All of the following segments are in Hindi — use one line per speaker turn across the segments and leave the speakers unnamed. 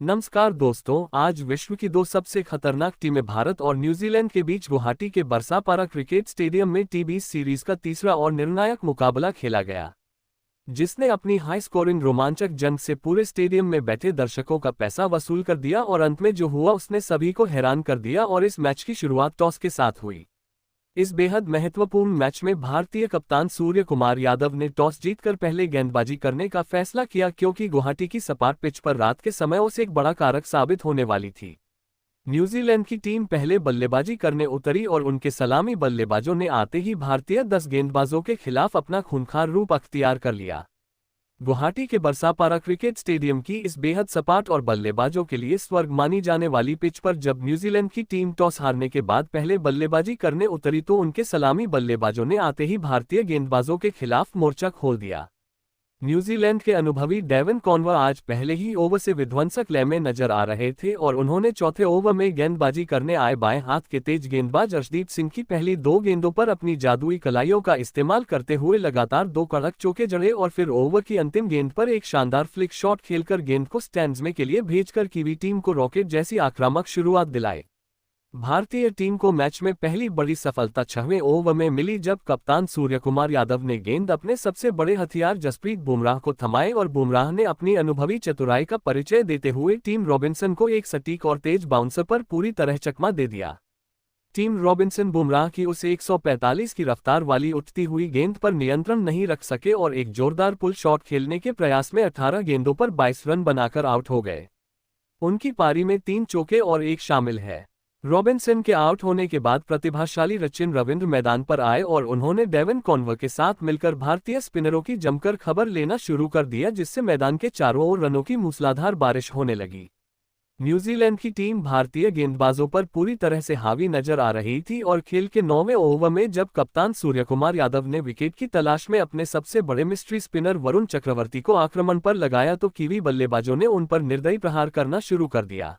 नमस्कार दोस्तों, आज विश्व की दो सबसे खतरनाक टीमें भारत और न्यूजीलैंड के बीच गुवाहाटी के बरसापारा क्रिकेट स्टेडियम में टी20 सीरीज का तीसरा और निर्णायक मुकाबला खेला गया, जिसने अपनी हाई स्कोरिंग रोमांचक जंग से पूरे स्टेडियम में बैठे दर्शकों का पैसा वसूल कर दिया और अंत में जो हुआ उसने सभी को हैरान कर दिया और इस मैच की शुरुआत टॉस के साथ हुई। इस बेहद महत्वपूर्ण मैच में भारतीय कप्तान सूर्य कुमार यादव ने टॉस जीतकर पहले गेंदबाजी करने का फैसला किया, क्योंकि गुवाहाटी की सपाट पिच पर रात के समय उसे एक बड़ा कारक साबित होने वाली थी। न्यूजीलैंड की टीम पहले बल्लेबाजी करने उतरी और उनके सलामी बल्लेबाजों ने आते ही भारतीय 10 गेंदबाजों के खिलाफ अपना खूंखार रूप अख्तियार कर लिया। गुवाहाटी के बरसापारा क्रिकेट स्टेडियम की इस बेहद सपाट और बल्लेबाजों के लिए स्वर्ग मानी जाने वाली पिच पर जब न्यूजीलैंड की टीम टॉस हारने के बाद पहले बल्लेबाजी करने उतरी तो उनके सलामी बल्लेबाजों ने आते ही भारतीय गेंदबाजों के खिलाफ मोर्चा खोल दिया। न्यूजीलैंड के अनुभवी डेवन कॉनवर आज पहले ही ओवर से विध्वंसक लय में नजर आ रहे थे और उन्होंने चौथे ओवर में गेंदबाजी करने आए बाएं हाथ के तेज गेंदबाज अर्शदीप सिंह की पहली दो गेंदों पर अपनी जादुई कलाइयों का इस्तेमाल करते हुए लगातार दो कड़क चौके जड़े और फिर ओवर की अंतिम गेंद पर एक शानदार फ्लिक शॉट खेलकर गेंद को स्टैंड्स में के लिए भेजकर कीवी टीम को रॉकेट जैसी आक्रामक शुरुआत दिलाए। भारतीय टीम को मैच में पहली बड़ी सफलता 6वें ओवर में मिली, जब कप्तान सूर्यकुमार यादव ने गेंद अपने सबसे बड़े हथियार जसप्रीत बुमराह को थमाए और बुमराह ने अपनी अनुभवी चतुराई का परिचय देते हुए टीम रॉबिन्सन को एक सटीक और तेज बाउंसर पर पूरी तरह चकमा दे दिया। टीम रॉबिन्सन बुमराह की उस 145 की रफ्तार वाली उठती हुई गेंद पर नियंत्रण नहीं रख सके और एक जोरदार पुल शॉट खेलने के प्रयास में 18 गेंदों पर 22 रन बनाकर आउट हो गए। उनकी पारी में 3 चौके और एक शामिल है। रॉबिन्सन के आउट होने के बाद प्रतिभाशाली रचिन रविंद्र मैदान पर आए और उन्होंने डेवन कॉनवर के साथ मिलकर भारतीय स्पिनरों की जमकर खबर लेना शुरू कर दिया, जिससे मैदान के चारों ओर रनों की मूसलाधार बारिश होने लगी। न्यूजीलैंड की टीम भारतीय गेंदबाजों पर पूरी तरह से हावी नजर आ रही थी और खेल के 9वें ओवर में जब कप्तान सूर्यकुमार यादव ने विकेट की तलाश में अपने सबसे बड़े मिस्ट्री स्पिनर वरुण चक्रवर्ती को आक्रमण पर लगाया तो कीवी बल्लेबाजों ने उन पर निर्दयी प्रहार करना शुरू कर दिया।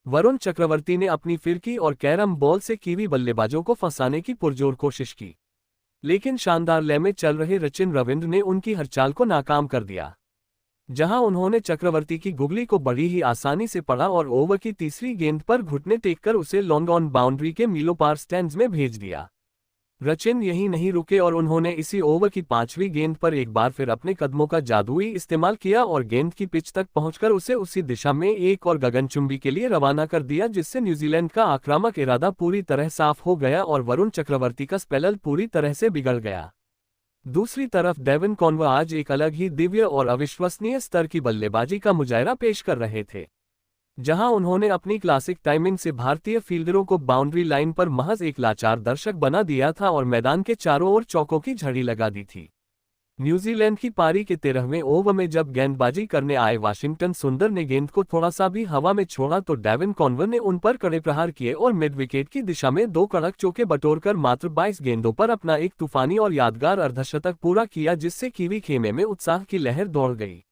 वरुण चक्रवर्ती ने अपनी फिरकी और कैरम बॉल से कीवी बल्लेबाजों को फंसाने की पुरजोर कोशिश की, लेकिन शानदार लय में चल रहे रचिन रविंद्र ने उनकी हर चाल को नाकाम कर दिया, जहां उन्होंने चक्रवर्ती की गुगली को बड़ी ही आसानी से पढ़ा और ओवर की तीसरी गेंद पर घुटने टेककर उसे लॉन्ग ऑन बाउंड्री के मीलों पार स्टैंड्स में भेज दिया। रचिन यही नहीं रुके और उन्होंने इसी ओवर की 5वीं गेंद पर एक बार फिर अपने कदमों का जादुई इस्तेमाल किया और गेंद की पिच तक पहुंचकर उसे उसी दिशा में एक और गगनचुंबी के लिए रवाना कर दिया, जिससे न्यूजीलैंड का आक्रामक इरादा पूरी तरह साफ हो गया और वरुण चक्रवर्ती का स्पेल पूरी तरह से बिगड़ गया। दूसरी तरफ डेवन कॉनवर आज एक अलग ही दिव्य और अविश्वसनीय स्तर की बल्लेबाजी का मुजाहिरा पेश कर रहे थे, जहां उन्होंने अपनी क्लासिक टाइमिंग से भारतीय फील्डरों को बाउंड्री लाइन पर महज एक लाचार दर्शक बना दिया था और मैदान के चारों ओर चौकों की झड़ी लगा दी थी। न्यूजीलैंड की पारी के 13वें ओवर में जब गेंदबाजी करने आए वाशिंगटन सुंदर ने गेंद को थोड़ा सा भी हवा में छोड़ा तो डेवन कॉनवर ने उन पर कड़े प्रहार किए और मिड विकेट की दिशा में 2 कड़क चौके बटोरकर मात्र 22 गेंदों पर अपना एक तूफानी और यादगार अर्धशतक पूरा किया, जिससे कीवी खेमे में उत्साह की लहर दौड़ गई।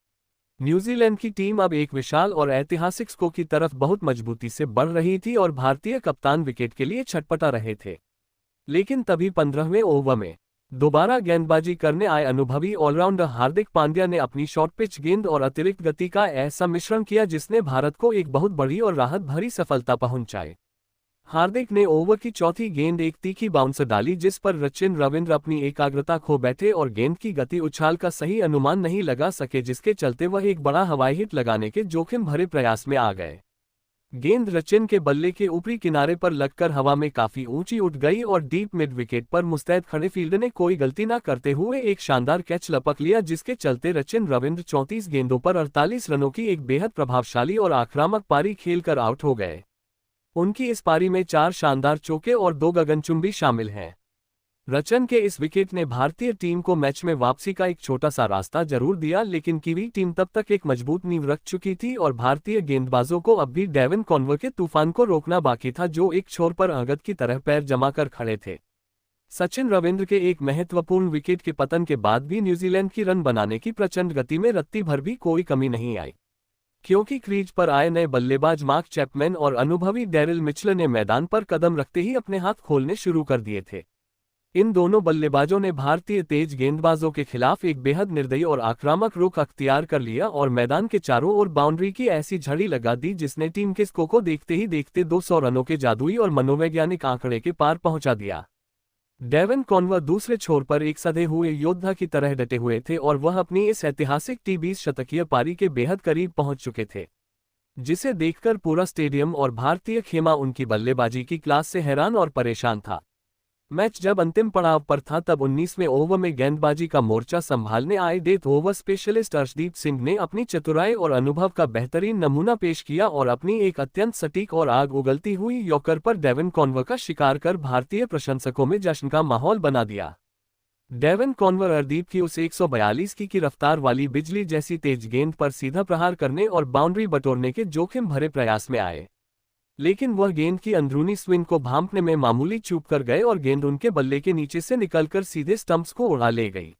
न्यूजीलैंड की टीम अब एक विशाल और ऐतिहासिक स्कोर की तरफ बहुत मजबूती से बढ़ रही थी और भारतीय कप्तान विकेट के लिए छटपटा रहे थे, लेकिन तभी 15वें ओवर में दोबारा गेंदबाजी करने आए अनुभवी ऑलराउंडर हार्दिक पांड्या ने अपनी शॉर्ट पिच गेंद और अतिरिक्त गति का ऐसा मिश्रण किया जिसने भारत को एक बहुत बड़ी और राहत भरी सफलता पहुंचाई। हार्दिक ने ओवर की चौथी गेंद एक तीखी बाउंसर डाली, जिस पर रचिन रविंद्र अपनी एकाग्रता खो बैठे और गेंद की गति उछाल का सही अनुमान नहीं लगा सके, जिसके चलते वह एक बड़ा हवाई हिट लगाने के जोखिम भरे प्रयास में आ गए। गेंद रचिन के बल्ले के ऊपरी किनारे पर लगकर हवा में काफी ऊंची उठ गई और डीप मिड विकेट पर मुस्तैद खड़े फील्डर ने कोई गलती न करते हुए एक शानदार कैच लपक लिया, जिसके चलते रचिन रविंद्र 34 गेंदों पर 48 रनों की एक बेहद प्रभावशाली और आक्रामक पारी खेलकर आउट हो गए। उनकी इस पारी में 4 शानदार चौके और 2 गगनचुंबी शामिल हैं। रचिन के इस विकेट ने भारतीय टीम को मैच में वापसी का एक छोटा सा रास्ता जरूर दिया, लेकिन कीवी टीम तब तक एक मजबूत नींव रख चुकी थी और भारतीय गेंदबाजों को अब भी डेवन कॉनवर के तूफान को रोकना बाकी था, जो एक छोर पर अंगद की तरह पैर जमाकर खड़े थे। सचिन रविंद्र के एक महत्वपूर्ण विकेट के पतन के बाद भी न्यूजीलैंड की रन बनाने की प्रचंड गति में रत्ती भर भी कोई कमी नहीं आई, क्योंकि क्रीज पर आए नए बल्लेबाज मार्क चैपमैन और अनुभवी डैरिल मिचेल ने मैदान पर कदम रखते ही अपने हाथ खोलने शुरू कर दिए थे। इन दोनों बल्लेबाजों ने भारतीय तेज गेंदबाजों के खिलाफ एक बेहद निर्दयी और आक्रामक रुख अख्तियार कर लिया और मैदान के चारों ओर बाउंड्री की ऐसी झड़ी लगा दी जिसने टीम के स्कोर को देखते ही देखते 200 रनों के जादुई और मनोवैज्ञानिक आंकड़े के पार पहुंचा दिया। डेवन कॉनवर दूसरे छोर पर एक सधे हुए योद्धा की तरह डटे हुए थे और वह अपनी इस ऐतिहासिक T20 शतकीय पारी के बेहद करीब पहुंच चुके थे, जिसे देखकर पूरा स्टेडियम और भारतीय खेमा उनकी बल्लेबाजी की क्लास से हैरान और परेशान था। मैच जब अंतिम पड़ाव पर था तब 19वें ओवर में गेंदबाजी का मोर्चा संभालने आए death over specialist Arshdeep Singh ने अपनी चतुराई और अनुभव का बेहतरीन नमूना पेश किया और अपनी एक अत्यंत सटीक और आग उगलती हुई यॉर्कर पर डेवन कॉनवर का शिकार कर भारतीय प्रशंसकों में जश्न का माहौल बना दिया। डेवन कॉनवर अर्शदीप की उस 142 की रफ्तार वाली बिजली जैसी तेज गेंद पर सीधा प्रहार करने और बाउंड्री बटोरने के जोखिम भरे प्रयास में आए, लेकिन वह गेंद की अंदरूनी स्विंग को भांपने में मामूली चूक कर गए और गेंद उनके बल्ले के नीचे से निकलकर सीधे स्टंप्स को उड़ा ले गई।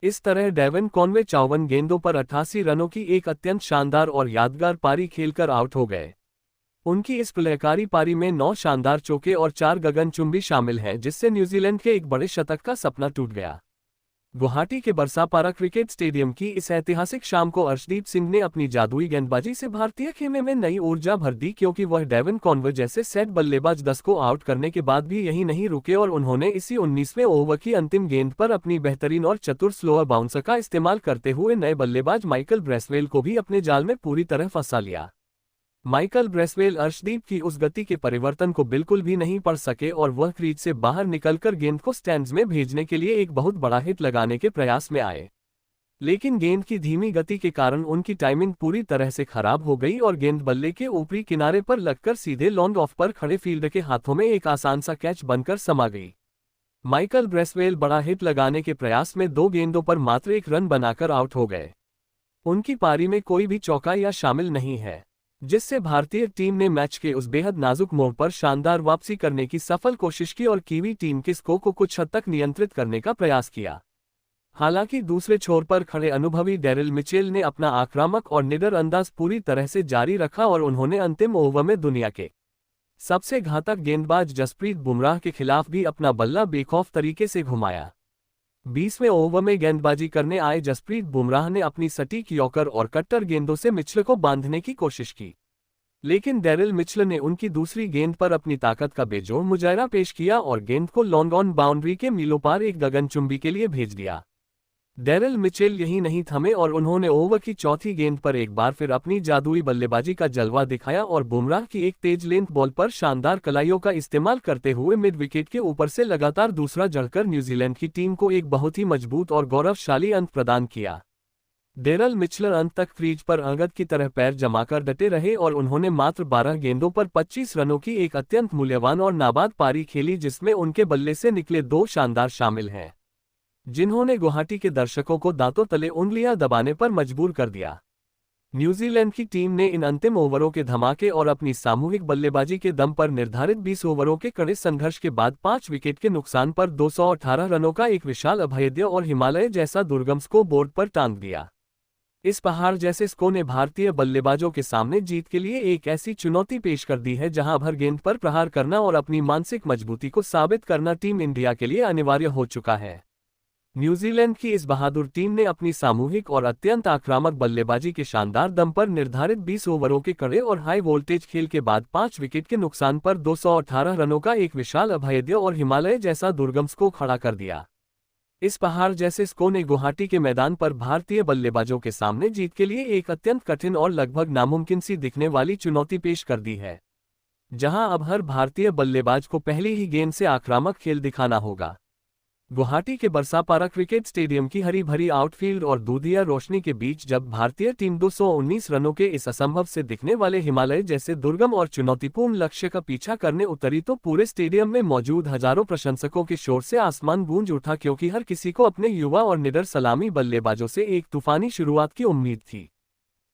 इस तरह डेवन कॉनवे 54 गेंदों पर 88 रनों की एक अत्यंत शानदार और यादगार पारी खेलकर आउट हो गए। उनकी इस प्रलयकारी पारी में 9 शानदार चौके और 4 गगनचुंबी शामिल हैं, जिससे न्यूजीलैंड के एक बड़े शतक का सपना टूट गया। गुवाहाटी के बरसापारा क्रिकेट स्टेडियम की इस ऐतिहासिक शाम को अर्शदीप सिंह ने अपनी जादुई गेंदबाजी से भारतीय खेमे में नई ऊर्जा भर दी, क्योंकि वह डेवन कॉनवर जैसे सेट बल्लेबाज 10 को आउट करने के बाद भी यहीं नहीं रुके और उन्होंने इसी 19वें ओवर की अंतिम गेंद पर अपनी बेहतरीन और चतुर स्लोअर बाउंसर का इस्तेमाल करते हुए नए बल्लेबाज माइकल ब्रेसवेल को भी अपने जाल में पूरी तरह फंसा लिया। माइकल ब्रेसवेल अर्शदीप की उस गति के परिवर्तन को बिल्कुल भी नहीं पढ़ सके और वह क्रीज से बाहर निकलकर गेंद को स्टैंड्स में भेजने के लिए एक बहुत बड़ा हिट लगाने के प्रयास में आए, लेकिन गेंद की धीमी गति के कारण उनकी टाइमिंग पूरी तरह से खराब हो गई और गेंद बल्ले के ऊपरी किनारे पर लगकर सीधे लॉन्ग ऑफ पर खड़े फील्डर के हाथों में एक आसान सा कैच बनकर समा गई। माइकल ब्रेसवेल बड़ा हिट लगाने के प्रयास में 2 गेंदों पर मात्र 1 रन बनाकर आउट हो गए। उनकी पारी में कोई भी चौका या शामिल नहीं है, जिससे भारतीय टीम ने मैच के उस बेहद नाजुक मोड़ पर शानदार वापसी करने की सफल कोशिश की और कीवी टीम के स्कोर को कुछ हद तक नियंत्रित करने का प्रयास किया। हालांकि दूसरे छोर पर खड़े अनुभवी डेरिल मिचेल ने अपना आक्रामक और निडर अंदाज पूरी तरह से जारी रखा और उन्होंने अंतिम ओवर में दुनिया के सबसे घातक गेंदबाज जसप्रीत बुमराह के खिलाफ भी अपना बल्ला बेखौफ तरीके से घुमाया। 20वें ओवर में गेंदबाजी करने आए जसप्रीत बुमराह ने अपनी सटीक यॉर्कर और कट्टर गेंदों से मिचेल को बांधने की कोशिश की, लेकिन डेरिल मिचेल ने उनकी दूसरी गेंद पर अपनी ताकत का बेजोड़ मुजाहरा पेश किया और गेंद को लॉन्ग ऑन बाउंड्री के मीलों पार एक गगनचुंबी के लिए भेज दिया। डेरिल मिचेल यही नहीं थमे और उन्होंने ओवर की चौथी गेंद पर एक बार फिर अपनी जादुई बल्लेबाजी का जलवा दिखाया और बुमराह की एक तेज लेंथ बॉल पर शानदार कलाइयों का इस्तेमाल करते हुए मिड विकेट के ऊपर से लगातार दूसरा जड़कर न्यूजीलैंड की टीम को एक बहुत ही मजबूत और गौरवशाली अंत प्रदान किया। डेरिल मिचेल अंत तक क्रीज पर अंगद की तरह पैर जमाकर डटे रहे और उन्होंने मात्र 12 गेंदों पर 25 रनों की एक अत्यंत मूल्यवान और नाबाद पारी खेली, जिसमें उनके बल्ले से निकले 2 शानदार शामिल हैं, जिन्होंने गुवाहाटी के दर्शकों को दांतों तले उंगलियां दबाने पर मजबूर कर दिया। न्यूजीलैंड की टीम ने इन अंतिम ओवरों के धमाके और अपनी सामूहिक बल्लेबाजी के दम पर निर्धारित 20 ओवरों के कड़े संघर्ष के बाद 5 विकेट के नुकसान पर 218 रनों का एक विशाल अभेद्य और हिमालय जैसा दुर्गम स्कोर बोर्ड पर टांग दिया। इस पहाड़ जैसे स्कोर ने भारतीय बल्लेबाजों के सामने जीत के लिए एक ऐसी चुनौती पेश कर दी है जहां भर गेंद पर प्रहार करना और अपनी मानसिक मजबूती को साबित करना टीम इंडिया के लिए अनिवार्य हो चुका है। न्यूजीलैंड की इस बहादुर टीम ने अपनी सामूहिक और अत्यंत आक्रामक बल्लेबाजी के शानदार दम पर निर्धारित 20 ओवरों के कड़े और हाई वोल्टेज खेल के बाद 5 विकेट के नुकसान पर 218 रनों का एक विशाल अभेद्य और हिमालय जैसा दुर्गम स्कोर खड़ा कर दिया। इस पहाड़ जैसे स्कोर ने गुवाहाटी के मैदान पर भारतीय बल्लेबाजों के सामने जीत के लिए एक अत्यंत कठिन और लगभग नामुमकिन सी दिखने वाली चुनौती पेश कर दी है, जहां अब हर भारतीय बल्लेबाज को पहली ही गेंद से आक्रामक खेल दिखाना होगा। गुवाहाटी के बरसापारा क्रिकेट स्टेडियम की हरी भरी आउटफील्ड और दूधिया रोशनी के बीच जब भारतीय टीम 219 रनों के इस असंभव से दिखने वाले हिमालय जैसे दुर्गम और चुनौतीपूर्ण लक्ष्य का पीछा करने उतरी तो पूरे स्टेडियम में मौजूद हजारों प्रशंसकों के शोर से आसमान गूंज उठा, क्योंकि हर किसी को अपने युवा और निडर सलामी बल्लेबाजों से एक तूफानी शुरुआत की उम्मीद थी।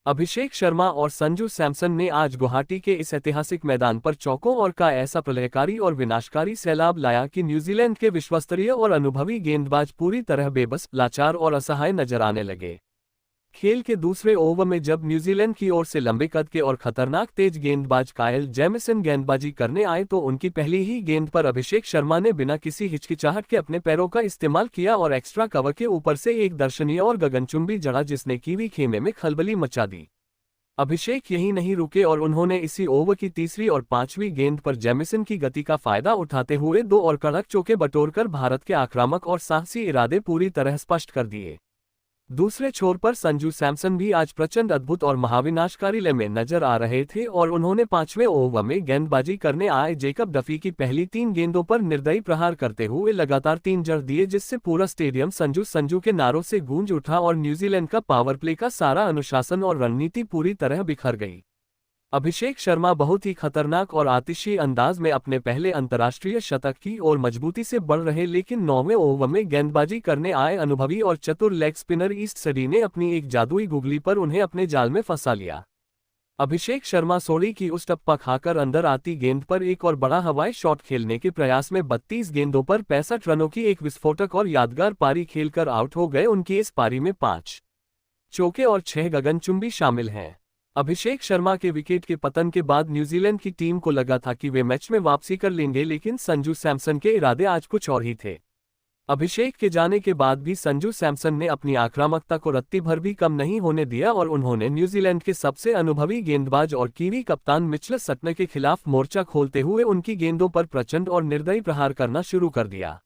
अभिषेक शर्मा और संजू सैमसन ने आज गुवाहाटी के इस ऐतिहासिक मैदान पर चौकों और का ऐसा प्रलयकारी और विनाशकारी सैलाब लाया कि न्यूजीलैंड के विश्वस्तरीय और अनुभवी गेंदबाज पूरी तरह बेबस, लाचार और असहाय नजर आने लगे। खेल के दूसरे ओवर में जब न्यूजीलैंड की ओर से लंबे कद के और खतरनाक तेज गेंदबाज कायल जेमिसन गेंदबाजी करने आए तो उनकी पहली ही गेंद पर अभिषेक शर्मा ने बिना किसी हिचकिचाहट के अपने पैरों का इस्तेमाल किया और एक्स्ट्रा कवर के ऊपर से एक दर्शनीय और गगनचुंबी जड़ा जिसने कीवी खेमे में खलबली मचा दी। अभिषेक यहीं नहीं रुके और उन्होंने इसी ओवर की तीसरी और पांचवीं गेंद पर जेमिसन की गति का फायदा उठाते हुए 2 और कड़क चौके बटोरकर भारत के आक्रामक और साहसी इरादे पूरी तरह स्पष्ट कर दिए। दूसरे छोर पर संजू सैमसन भी आज प्रचंड अद्भुत और महाविनाशकारी लय में नजर आ रहे थे और उन्होंने 5वें ओवर में गेंदबाजी करने आए जेकब डफी की पहली 3 गेंदों पर निर्दयी प्रहार करते हुए लगातार 3 जड़ दिए जिससे पूरा स्टेडियम संजू संजू के नारों से गूंज उठा और न्यूजीलैंड का पावर प्ले का सारा अनुशासन और रणनीति पूरी तरह बिखर गई। अभिषेक शर्मा बहुत ही खतरनाक और आतिशी अंदाज में अपने पहले अंतर्राष्ट्रीय शतक की ओर मजबूती से बढ़ रहे लेकिन 9वें ओवर में गेंदबाजी करने आए अनुभवी और चतुर लेग स्पिनर ईस्ट सडी ने अपनी एक जादुई गुगली पर उन्हें अपने जाल में फंसा लिया। अभिषेक शर्मा सोड़ी की उस टप्पा खाकर अंदर आती गेंद पर एक और बड़ा हवाई शॉट खेलने के प्रयास में 32 गेंदों पर 65 रनों की एक विस्फोटक और यादगार पारी खेलकर आउट हो गए। उनकी इस पारी में 5 चौके और 6 गगनचुंबी शामिल हैं। अभिषेक शर्मा के विकेट के पतन के बाद न्यूजीलैंड की टीम को लगा था कि वे मैच में वापसी कर लेंगे लेकिन संजू सैमसन के इरादे आज कुछ और ही थे। अभिषेक के जाने के बाद भी संजू सैमसन ने अपनी आक्रामकता को रत्ती भर भी कम नहीं होने दिया और उन्होंने न्यूजीलैंड के सबसे अनुभवी गेंदबाज और कीवी कप्तान मिचेल सटनर के खिलाफ मोर्चा खोलते हुए उनकी गेंदों पर प्रचंड और निर्दयी प्रहार करना शुरू कर दिया।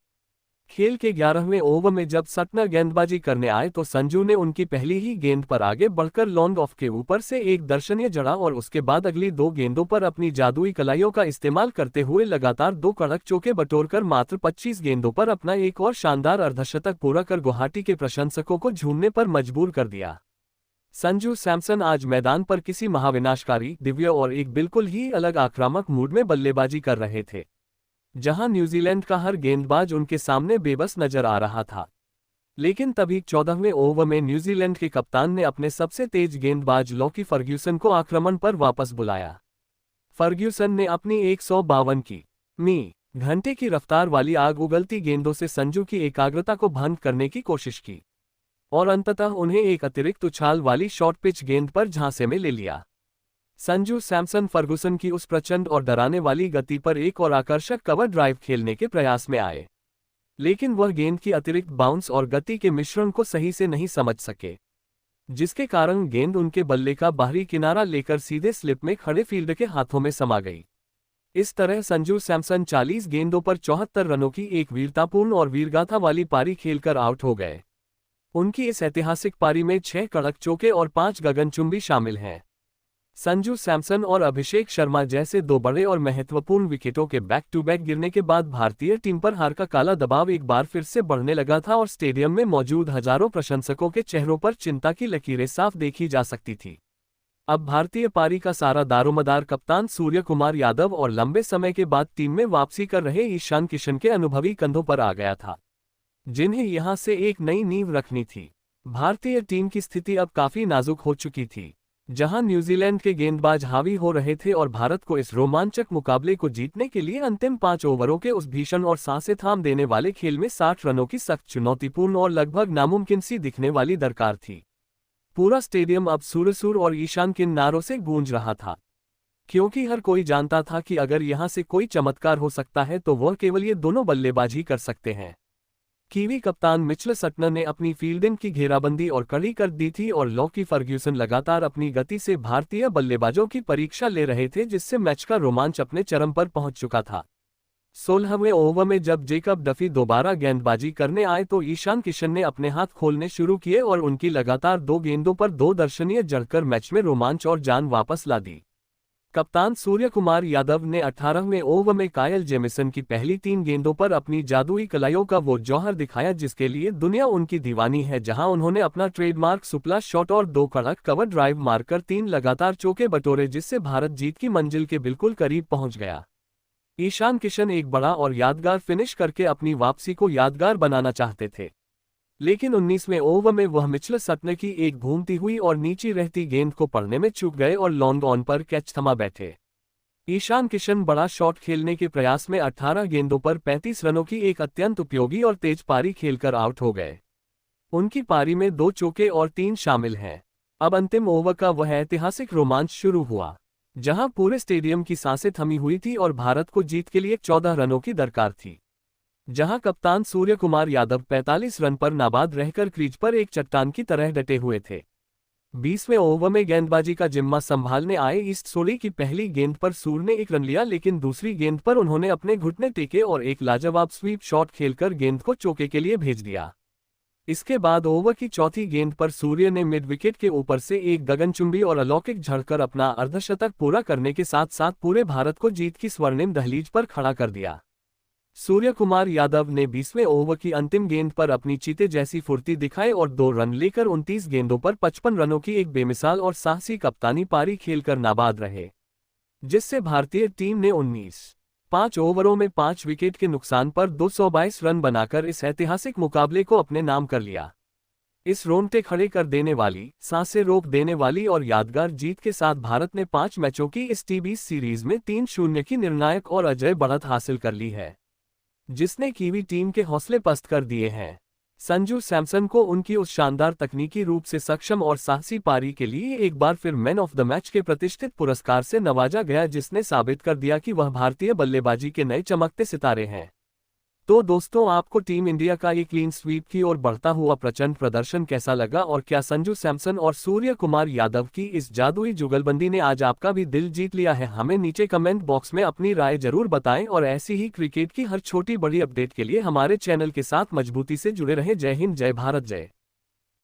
खेल के 11वें ओवर में जब सटनर गेंदबाजी करने आए तो संजू ने उनकी पहली ही गेंद पर आगे बढ़कर लॉन्ग ऑफ के ऊपर से एक दर्शनीय जड़ा और उसके बाद अगली 2 गेंदों पर अपनी जादुई कलाइयों का इस्तेमाल करते हुए लगातार 2 कड़क चौके बटोरकर मात्र 25 गेंदों पर अपना एक और शानदार अर्धशतक पूरा कर गुवाहाटी के प्रशंसकों को झूमने पर मजबूर कर दिया। संजू सैमसन आज मैदान पर किसी महाविनाशकारी, दिव्य और एक बिल्कुल ही अलग आक्रामक मूड में बल्लेबाजी कर रहे थे, जहां न्यूजीलैंड का हर गेंदबाज उनके सामने बेबस नजर आ रहा था। लेकिन तभी 14वें ओवर में न्यूजीलैंड के कप्तान ने अपने सबसे तेज गेंदबाज लॉकी फर्ग्यूसन को आक्रमण पर वापस बुलाया। फर्ग्यूसन ने अपनी 152 किमी घंटे की रफ्तार वाली आग उगलती गेंदों से संजू की एकाग्रता को भंग करने की कोशिश की और अंततः उन्हें एक अतिरिक्त उछाल वाली शॉर्ट पिच गेंद पर झांसे में ले लिया। संजू सैमसन फर्गुसन की उस प्रचंड और डराने वाली गति पर एक और आकर्षक कवर ड्राइव खेलने के प्रयास में आए, लेकिन वह गेंद की अतिरिक्त बाउंस और गति के मिश्रण को सही से नहीं समझ सके, जिसके कारण गेंद उनके बल्ले का बाहरी किनारा लेकर सीधे स्लिप में खड़े फील्डर के हाथों में समा गई। इस तरह संजू सैमसन 40 गेंदों पर 74 रनों की एक वीरतापूर्ण और वीरगाथा वाली पारी खेलकर आउट हो गए। उनकी इस ऐतिहासिक पारी में 6 कड़क चौके और 5 गगनचुंबी शामिल हैं। संजू सैमसन और अभिषेक शर्मा जैसे 2 बड़े और महत्वपूर्ण विकेटों के बैक टू बैक गिरने के बाद भारतीय टीम पर हार का काला दबाव एक बार फिर से बढ़ने लगा था और स्टेडियम में मौजूद हजारों प्रशंसकों के चेहरों पर चिंता की लकीरें साफ देखी जा सकती थी। अब भारतीय पारी का सारा दारोमदार कप्तान सूर्य कुमार यादव और लंबे समय के बाद टीम में वापसी कर रहे ईशान किशन के अनुभवी कंधों पर आ गया था, जिन्हें यहां से एक नई नींव रखनी थी। भारतीय टीम की स्थिति अब काफी नाजुक हो चुकी थी, जहां न्यूजीलैंड के गेंदबाज हावी हो रहे थे और भारत को इस रोमांचक मुकाबले को जीतने के लिए अंतिम 5 ओवरों के उस भीषण और सांसें थाम देने वाले खेल में 60 रनों की सख्त चुनौतीपूर्ण और लगभग नामुमकिन सी दिखने वाली दरकार थी। पूरा स्टेडियम अब सूरसूर और ईशान किन नारों से गूंज रहा था, क्योंकि हर कोई जानता था कि अगर यहां से कोई चमत्कार हो सकता है तो वह केवल ये दोनों बल्लेबाज ही कर सकते हैं। कीवी कप्तान मिचेल सटनर ने अपनी फील्डिंग की घेराबंदी और कड़ी कर दी थी और लॉकी फर्ग्यूसन लगातार अपनी गति से भारतीय बल्लेबाजों की परीक्षा ले रहे थे, जिससे मैच का रोमांच अपने चरम पर पहुंच चुका था। 16वें ओवर में जब जेकब डफी दोबारा गेंदबाजी करने आए तो ईशान किशन ने अपने हाथ खोलने शुरू किए और उनकी लगातार 2 गेंदों पर 2 दर्शनीय जड़कर मैच में रोमांच और जान वापस ला दी। कप्तान सूर्य कुमार यादव ने 18वें ओवर में कायल जेमिसन की पहली 3 गेंदों पर अपनी जादुई कलाइयों का वो जौहर दिखाया जिसके लिए दुनिया उनकी दीवानी है, जहां उन्होंने अपना ट्रेडमार्क सुपला शॉट और 2 कड़क कवर ड्राइव मारकर 3 लगातार चौके बटोरे, जिससे भारत जीत की मंजिल के बिल्कुल करीब पहुंच गया। ईशान किशन एक बड़ा और यादगार फिनिश करके अपनी वापसी को यादगार बनाना चाहते थे, लेकिन 19वें ओवर में वह मिचेल सटनर की एक घूमती हुई और नीची रहती गेंद को पढ़ने में चूक गए और लॉन्ग ऑन पर कैच थमा बैठे। ईशान किशन बड़ा शॉट खेलने के प्रयास में 18 गेंदों पर 35 रनों की एक अत्यंत उपयोगी और तेज पारी खेलकर आउट हो गए। उनकी पारी में 2 चौके और 3 शामिल हैं। अब अंतिम ओवर का वह ऐतिहासिक रोमांच शुरू हुआ, जहां पूरे स्टेडियम की सांसें थमी हुई थी और भारत को जीत के लिए 14 रनों की दरकार थी। जहां कप्तान सूर्य कुमार यादव 45 रन पर नाबाद रहकर क्रीज पर एक चट्टान की तरह डटे हुए थे। 20वें ओवर में गेंदबाजी का जिम्मा संभालने आए ईस्ट सोली की पहली गेंद पर सूर्य ने 1 रन लिया, लेकिन दूसरी गेंद पर उन्होंने अपने घुटने टेके और एक लाजवाब स्वीप शॉट खेलकर गेंद को चौके के लिए भेज दिया। इसके बाद ओवर की चौथी गेंद पर सूर्य ने मिड विकेट के ऊपर से एक गगनचुंबी और अलौकिक झड़कर अपना अर्धशतक पूरा करने के साथ साथ पूरे भारत को जीत की स्वर्णिम दहलीज पर खड़ा कर दिया। सूर्य कुमार यादव ने 20वें ओवर की अंतिम गेंद पर अपनी चीते जैसी फुर्ती दिखाई और 2 रन लेकर 29 गेंदों पर 55 रनों की एक बेमिसाल और साहसी कप्तानी पारी खेलकर नाबाद रहे, जिससे भारतीय टीम ने 5 ओवरों में 5 विकेट के नुकसान पर 222 रन बनाकर इस ऐतिहासिक मुकाबले को अपने नाम कर लिया। इस रोंगटे खड़े कर देने वाली, सांसें रोक देने वाली और यादगार जीत के साथ भारत ने 5 मैचों की इस टी20 सीरीज में 3-0 की निर्णायक और अजय बढ़त हासिल कर ली है, जिसने कीवी टीम के हौसले पस्त कर दिए हैं। संजू सैमसन को उनकी उस शानदार तकनीकी रूप से सक्षम और साहसी पारी के लिए एक बार फिर मैन ऑफ द मैच के प्रतिष्ठित पुरस्कार से नवाजा गया, जिसने साबित कर दिया कि वह भारतीय बल्लेबाजी के नए चमकते सितारे हैं। तो दोस्तों, आपको टीम इंडिया का ये क्लीन स्वीप की ओर बढ़ता हुआ प्रचंड प्रदर्शन कैसा लगा, और क्या संजू सैमसन और सूर्य कुमार यादव की इस जादुई जुगलबंदी ने आज आपका भी दिल जीत लिया है? हमें नीचे कमेंट बॉक्स में अपनी राय जरूर बताएं और ऐसी ही क्रिकेट की हर छोटी बड़ी अपडेट के लिए हमारे चैनल के साथ मजबूती से जुड़े रहें। जय हिंद, जय भारत, जय।